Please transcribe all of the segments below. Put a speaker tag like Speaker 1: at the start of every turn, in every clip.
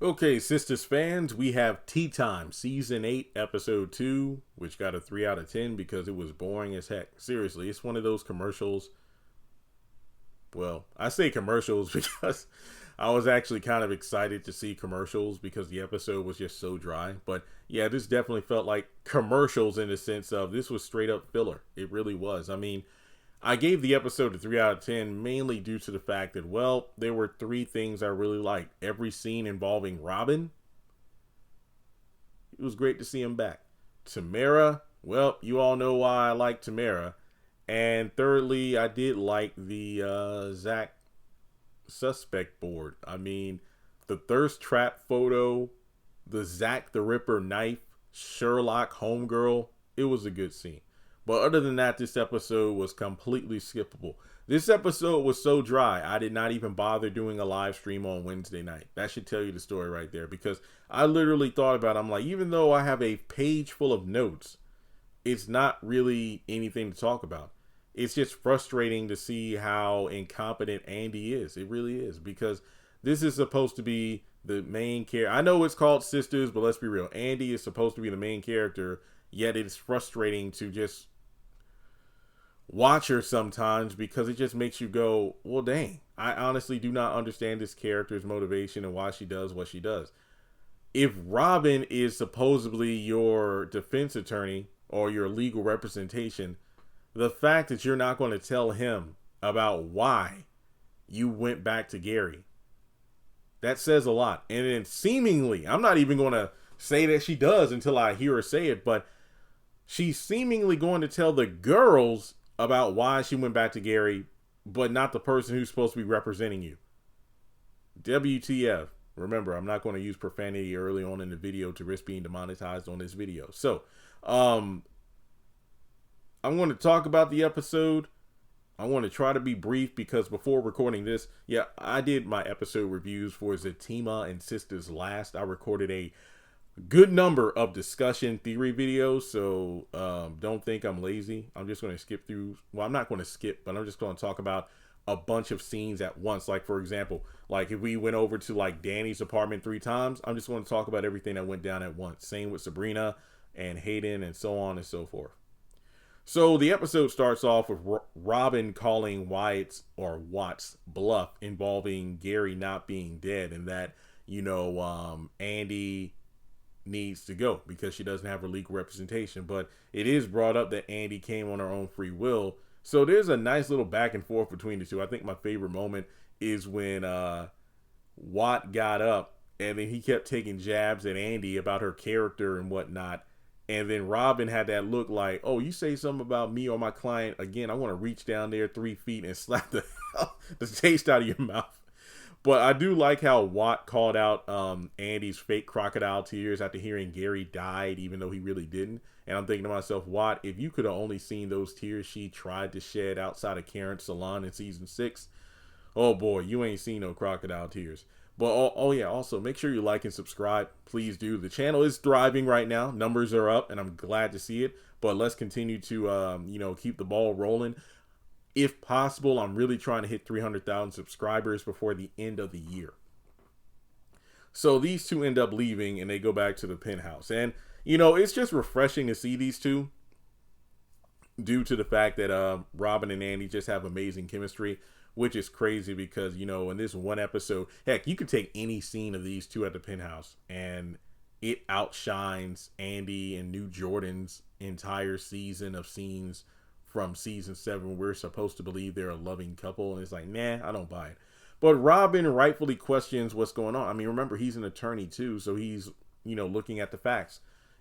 Speaker 1: Okay, Sistas fans, we have Tea Time, Season 8, Episode 2, which got a 3 out of 10 because it was boring as heck. Seriously, it's one of those commercials. Well, I say commercials because I was actually kind of excited to see commercials because the episode was just so dry. But yeah, this definitely felt like commercials in the sense of this was straight up filler. It really was. I mean, I gave the episode a 3 out of 10 mainly due to the fact that, well, there were three things I really liked. Every scene involving Robin, it was great to see him back. Tamara, well, you all know why I like Tamara. And thirdly, I did like the Zach suspect board. I mean, the thirst trap photo, the Zach the Ripper knife, Sherlock homegirl, it was a good scene. But other than that, this episode was completely skippable. This episode was so dry, I did not even bother doing a live stream on Wednesday night. That should tell you the story right there. Because I literally thought about it. I'm like, even though I have a page full of notes, it's not really anything to talk about. It's just frustrating to see how incompetent Andy is. It really is. Because this is supposed to be the main character. I know it's called Sisters, but let's be real. Andy is supposed to be the main character. Yet it's frustrating to just watch her sometimes because it just makes you go, well, dang, I honestly do not understand this character's motivation and why she does what she does. If Robin is supposedly your defense attorney or your legal representation, the fact that you're not going to tell him about why you went back to Gary, that says a lot. And then seemingly, I'm not even going to say that she does until I hear her say it, but she's seemingly going to tell the girls about why she went back to Gary, but not the person who's supposed to be representing you. WTF. Remember, I'm not going to use profanity early on in the video to risk being demonetized on this video. So, I'm going to talk about the episode. I want to try to be brief because before recording this, yeah, I did my episode reviews for Zatima and Sistas last. I recorded a good number of discussion theory videos, so don't think I'm lazy. I'm just going to skip through. Well, I'm not going to skip, but I'm just going to talk about a bunch of scenes at once. Like, for example, like if we went over to like Danny's apartment 3 times, I'm just going to talk about everything that went down at once. Same with Sabrina and Hayden and so on and so forth. So the episode starts off with Robin calling Watt's bluff involving Gary not being dead, and that, Andy needs to go because she doesn't have her legal representation. But it is brought up that Andy came on her own free will. So there's a nice little back and forth between the two. I think my favorite moment is when Watt got up and then he kept taking jabs at Andy about her character and whatnot. And then Robin had that look like, oh, you say something about me or my client again, I want to reach down there 3 feet and slap the taste out of your mouth. But I do like how Watt called out Andy's fake crocodile tears after hearing Gary died, even though he really didn't. And I'm thinking to myself, Watt, if you could have only seen those tears she tried to shed outside of Karen's salon in season 6, oh boy, you ain't seen no crocodile tears. But oh yeah, also make sure you like and subscribe. Please do. The channel is thriving right now. Numbers are up, and I'm glad to see it. But let's continue to keep the ball rolling. If possible, I'm really trying to hit 300,000 subscribers before the end of the year. So these two end up leaving and they go back to the penthouse. And, it's just refreshing to see these two due to the fact that Robin and Andy just have amazing chemistry, which is crazy because, in this one episode, heck, you could take any scene of these two at the penthouse and it outshines Andy and New Jordan's entire season of scenes from season 7. We're supposed to believe they're a loving couple, and it's like, nah, I don't buy it. But Robin rightfully questions what's going on. I mean, remember, he's an attorney too, so he's, looking at the facts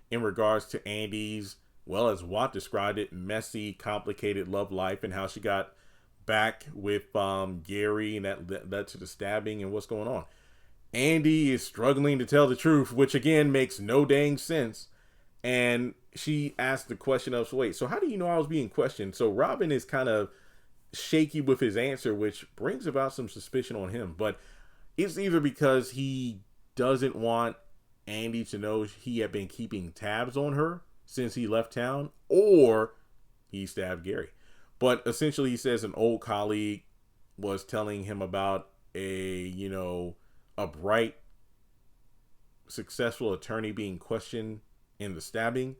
Speaker 1: in regards to Andy's, well, as Watt described it, messy, complicated love life and how she got back with Gary and that led to the stabbing and what's going on. Andy is struggling to tell the truth, which again makes no dang sense. And she asked the question of, wait, so how do you know I was being questioned? So Robin is kind of shaky with his answer, which brings about some suspicion on him. But it's either because he doesn't want Andy to know he had been keeping tabs on her since he left town, or he stabbed Gary. But essentially he says an old colleague was telling him about a bright successful attorney being questioned in the stabbing.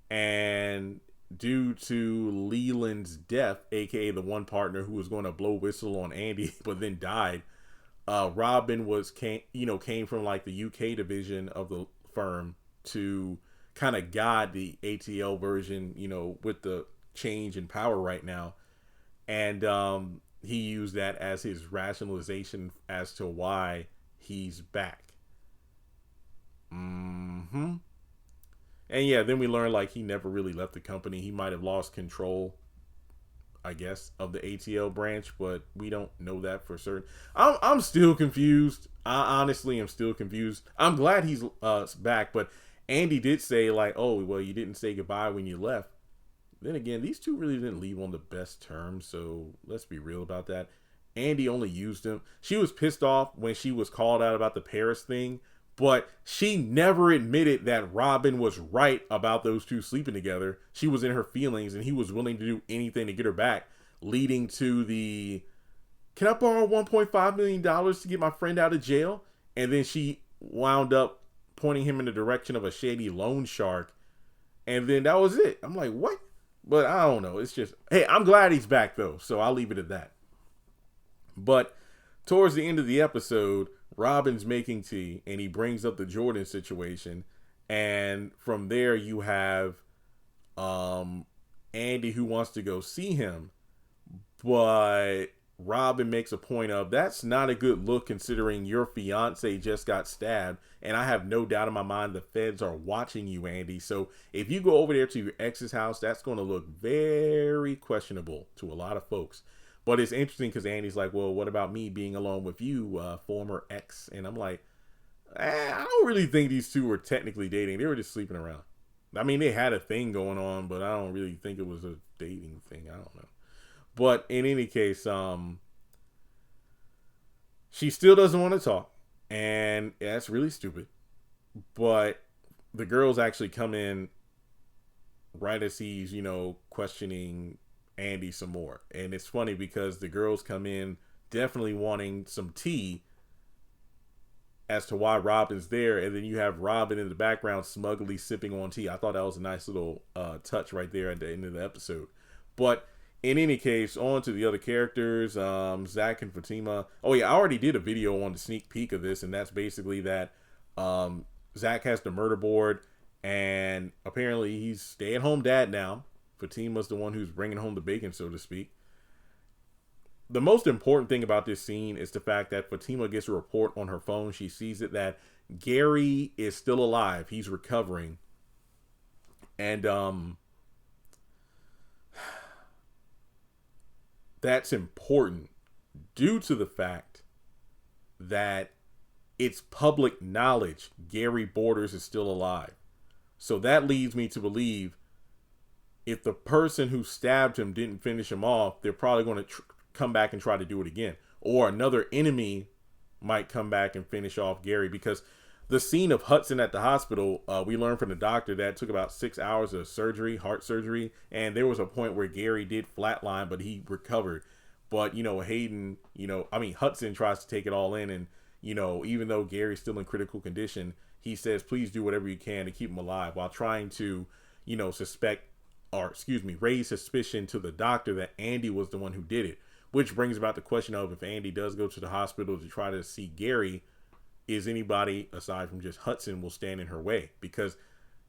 Speaker 1: And due to Leland's death, aka the one partner who was going to blow whistle on Andy but then died, Robin came from like the UK division of the firm to kind of guide the ATL version, with the change in power right now. And he used that as his rationalization as to why he's back. And yeah, then we learned like he never really left the company. He might have lost control, I guess, of the ATL branch, but we don't know that for certain. I'm still confused. I honestly am still confused. I'm glad he's back, but Andy did say like, oh, well, you didn't say goodbye when you left. Then again, these two really didn't leave on the best terms, so let's be real about that. Andy only used him. She was pissed off when she was called out about the Paris thing, but she never admitted that Robin was right about those two sleeping together. She was in her feelings, and he was willing to do anything to get her back, leading to the, can I borrow $1.5 million to get my friend out of jail? And then she wound up pointing him in the direction of a shady loan shark. And then that was it. I'm like, what? But I don't know. It's just, hey, I'm glad he's back, though, so I'll leave it at that. But towards the end of the episode, Robin's making tea, and he brings up the Jordan situation. And from there, you have Andy who wants to go see him. But Robin makes a point of, that's not a good look considering your fiance just got stabbed. And I have no doubt in my mind the feds are watching you, Andy. So if you go over there to your ex's house, that's going to look very questionable to a lot of folks. But it's interesting because Andy's like, well, what about me being alone with you, former ex? And I'm like, I don't really think these two were technically dating. They were just sleeping around. I mean, they had a thing going on, but I don't really think it was a dating thing. I don't know. But in any case, she still doesn't want to talk. And that's really stupid. But the girls actually come in right as he's, questioning Andy some more. And it's funny because the girls come in definitely wanting some tea as to why Robin's there. And then you have Robin in the background smugly sipping on tea. I thought that was a nice little touch right there at the end of the episode. But in any case, on to the other characters, Zach and Fatima. Oh yeah, I already did a video on the sneak peek of this, and that's basically that Zach has the murder board, and apparently he's stay-at-home dad now. Fatima's the one who's bringing home the bacon, so to speak. The most important thing about this scene is the fact that Fatima gets a report on her phone. She sees it that Gary is still alive. He's recovering. And that's important due to the fact that it's public knowledge Gary Borders is still alive. So that leads me to believe if the person who stabbed him didn't finish him off, they're probably going to come back and try to do it again. Or another enemy might come back and finish off Gary, because the scene of Hudson at the hospital, we learned from the doctor that it took about 6 hours of surgery, heart surgery. And there was a point where Gary did flatline, but he recovered. But, Hayden, Hudson tries to take it all in. And, even though Gary's still in critical condition, he says, please do whatever you can to keep him alive, while trying to, raise suspicion to the doctor that Andy was the one who did it. Which brings about the question of, if Andy does go to the hospital to try to see Gary, is anybody aside from just Hudson will stand in her way? Because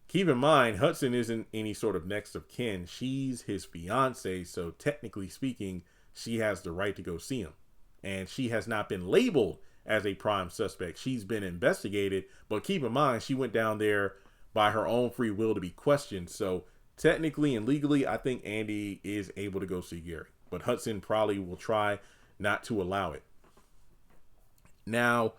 Speaker 1: keep in mind, Hudson isn't any sort of next of kin. She's his fiance. So technically speaking, she has the right to go see him. And she has not been labeled as a prime suspect. She's been investigated. But keep in mind, she went down there by her own free will to be questioned. So technically and legally, I think Andy is able to go see Gary. But Hudson probably will try not to allow it. Now,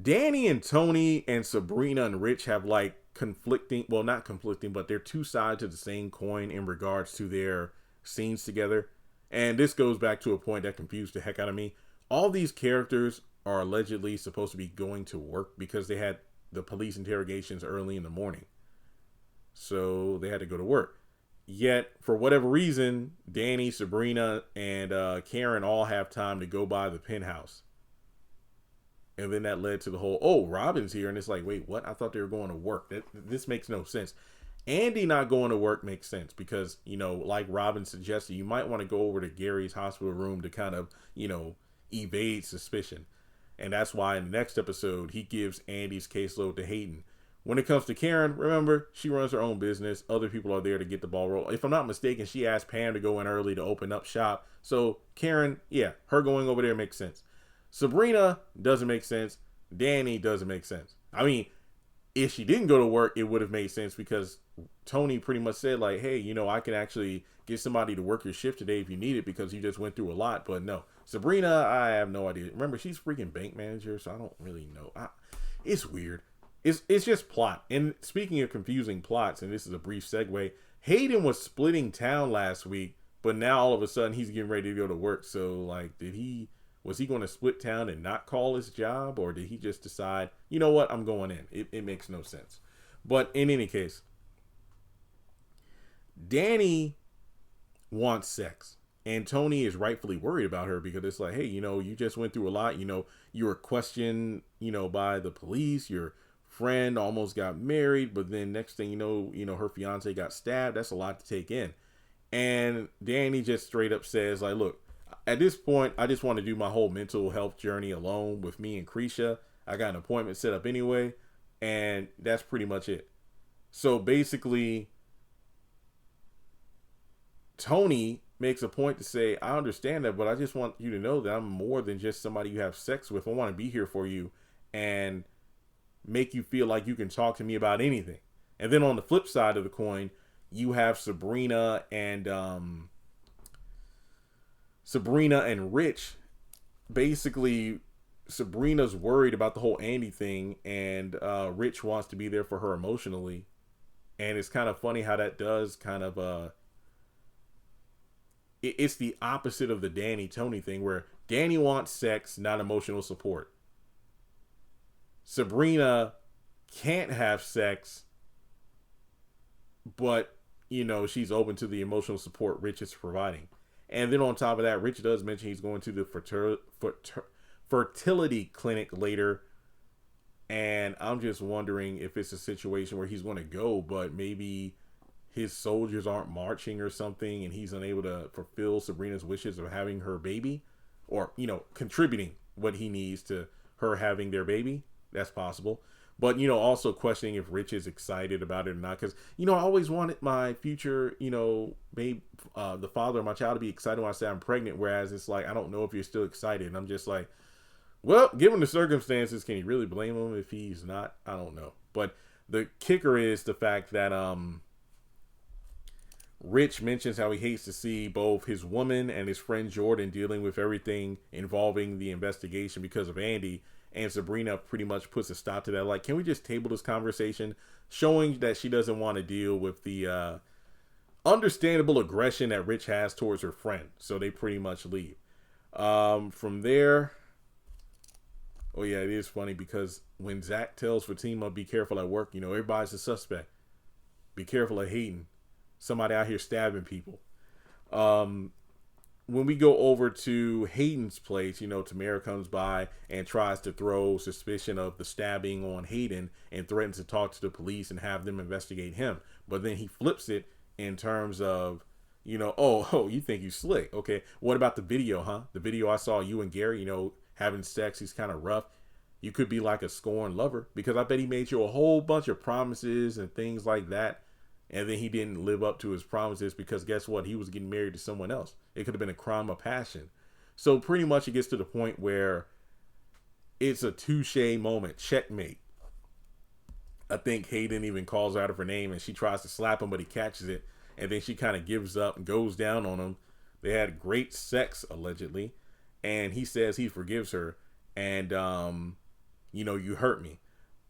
Speaker 1: Danny and Tony and Sabrina and Rich have like conflicting, well, not conflicting, but they're two sides of the same coin in regards to their scenes together. And this goes back to a point that confused the heck out of me. All these characters are allegedly supposed to be going to work because they had the police interrogations early in the morning. So they had to go to work. Yet, for whatever reason, Danny, Sabrina, and Karen all have time to go by the penthouse. And then that led to the whole, oh, Robin's here. And it's like, wait, what? I thought they were going to work. This makes no sense. Andy not going to work makes sense because, like Robin suggested, you might want to go over to Gary's hospital room to kind of, evade suspicion. And that's why in the next episode, he gives Andy's caseload to Hayden. When it comes to Karen, remember, she runs her own business. Other people are there to get the ball rolling. If I'm not mistaken, she asked Pam to go in early to open up shop. So Karen, yeah, her going over there makes sense. Sabrina doesn't make sense. Danny doesn't make sense. I mean, if she didn't go to work, it would have made sense because Tony pretty much said like, hey, I can actually get somebody to work your shift today if you need it because you just went through a lot. But no, Sabrina, I have no idea. Remember, she's freaking bank manager, so I don't really know. It's weird. It's just plot. And speaking of confusing plots, and this is a brief segue, Hayden was splitting town last week, but now all of a sudden he's getting ready to go to work. So like, was he going to split town and not call his job, or did he just decide, you know what, I'm going in? It makes no sense. But in any case, Danny wants sex. And Tony is rightfully worried about her because it's like, hey, you just went through a lot. You were questioned, by the police. Your friend almost got married, but then next thing you know, her fiance got stabbed. That's a lot to take in. And Danny just straight up says like, look, at this point, I just want to do my whole mental health journey alone with me and Krisha. I got an appointment set up anyway, and that's pretty much it. So basically, Tony makes a point to say, I understand that, but I just want you to know that I'm more than just somebody you have sex with. I want to be here for you and make you feel like you can talk to me about anything. And then on the flip side of the coin, you have Sabrina and Rich. Basically, Sabrina's worried about the whole Andy thing, and Rich wants to be there for her emotionally. And it's kind of funny how that does kind of it's the opposite of the Danny Tony thing, where Danny wants sex, not emotional support. Sabrina can't have sex, but she's open to the emotional support Rich is providing. And then on top of that, Rich does mention he's going to the fertility clinic later. And I'm just wondering if it's a situation where he's going to go, but maybe his soldiers aren't marching or something, and he's unable to fulfill Sabrina's wishes of having her baby, or, contributing what he needs to her having their baby. That's possible. But, also questioning if Rich is excited about it or not. Because, I always wanted my future, the father of my child to be excited when I say I'm pregnant. Whereas it's like, I don't know if you're still excited. And I'm just like, well, given the circumstances, can you really blame him if he's not? I don't know. But the kicker is the fact that Rich mentions how he hates to see both his woman and his friend Jordan dealing with everything involving the investigation because of Andy. And Sabrina pretty much puts a stop to that. Like, can we just table this conversation? Showing that she doesn't want to deal with the understandable aggression that Rich has towards her friend. So they pretty much leave. From there, oh yeah, it is funny because when Zach tells Zatima, be careful at work, everybody's a suspect. Be careful of Hayden. Somebody out here stabbing people. When we go over to Hayden's place, Tamara comes by and tries to throw suspicion of the stabbing on Hayden and threatens to talk to the police and have them investigate him. But then he flips it in terms of, oh, you think you slick. Okay, what about the video, huh? The video I saw you and Gary, having sex, he's kind of rough. You could be like a scorned lover, because I bet he made you a whole bunch of promises and things like that. And then he didn't live up to his promises because guess what? He was getting married to someone else. It could have been a crime of passion. So pretty much it gets to the point where it's a touche moment. Checkmate. I think Hayden even calls out of her name and she tries to slap him, but he catches it. And then she kind of gives up and goes down on him. They had great sex, allegedly. And he says he forgives her. And, you hurt me.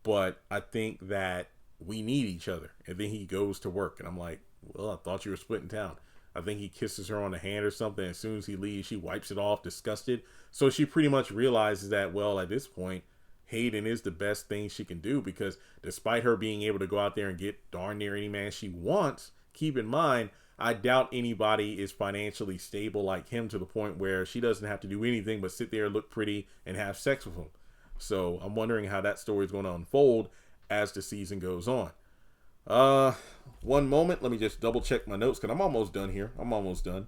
Speaker 1: But I think that we need each other. And then he goes to work. And I'm like, well, I thought you were splitting town. I think he kisses her on the hand or something. As soon as he leaves, she wipes it off, disgusted. So she pretty much realizes that, well, at this point, Hayden is the best thing she can do, because despite her being able to go out there and get darn near any man she wants, keep in mind, I doubt anybody is financially stable like him to the point where she doesn't have to do anything but sit there, look pretty, and have sex with him. So I'm wondering how that story is going to unfold as the season goes on. One moment. Let me just double check my notes because I'm almost done here. I'm almost done.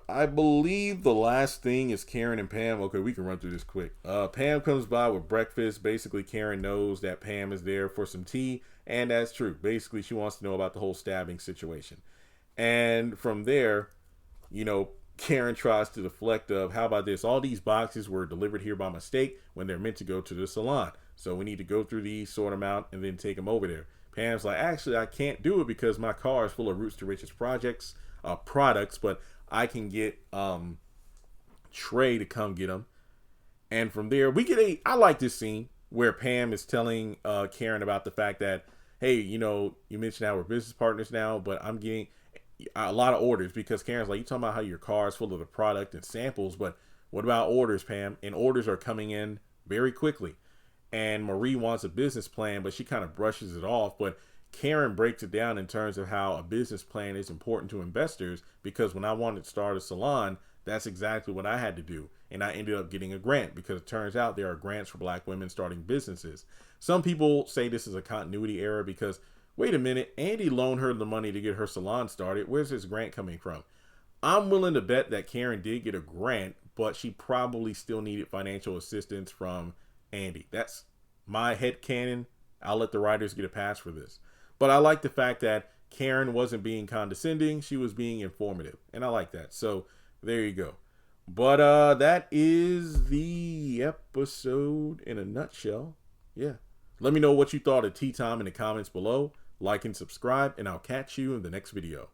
Speaker 1: I believe the last thing is Karen and Pam. Okay, we can run through this quick. Pam comes by with breakfast. Basically, Karen knows that Pam is there for some tea, and that's true. Basically, she wants to know about the whole stabbing situation. And from there, Karen tries to deflect of, how about this? All these boxes were delivered here by mistake when they're meant to go to the salon. So we need to go through these, sort them out, and then take them over there. Pam's like, actually, I can't do it because my car is full of Roots to Riches products, but I can get Trey to come get them. And from there, I like this scene where Pam is telling Karen about the fact that, hey, you mentioned how we're business partners now, but I'm getting a lot of orders, because Karen's like, you talking about how your car is full of the product and samples, but what about orders, Pam? And orders are coming in very quickly. And Marie wants a business plan, but she kind of brushes it off. But Karen breaks it down in terms of how a business plan is important to investors, because when I wanted to start a salon, that's exactly what I had to do. And I ended up getting a grant, because it turns out there are grants for Black women starting businesses. Some people say this is a continuity error because, wait a minute, Andy loaned her the money to get her salon started. Where's this grant coming from? I'm willing to bet that Karen did get a grant, but she probably still needed financial assistance from Andy. That's my headcanon. I'll let the writers get a pass for this. But I like the fact that Karen wasn't being condescending. She was being informative. And I like that. So there you go. But that is the episode in a nutshell. Yeah. Let me know what you thought of Tea Time in the comments below. Like and subscribe, and I'll catch you in the next video.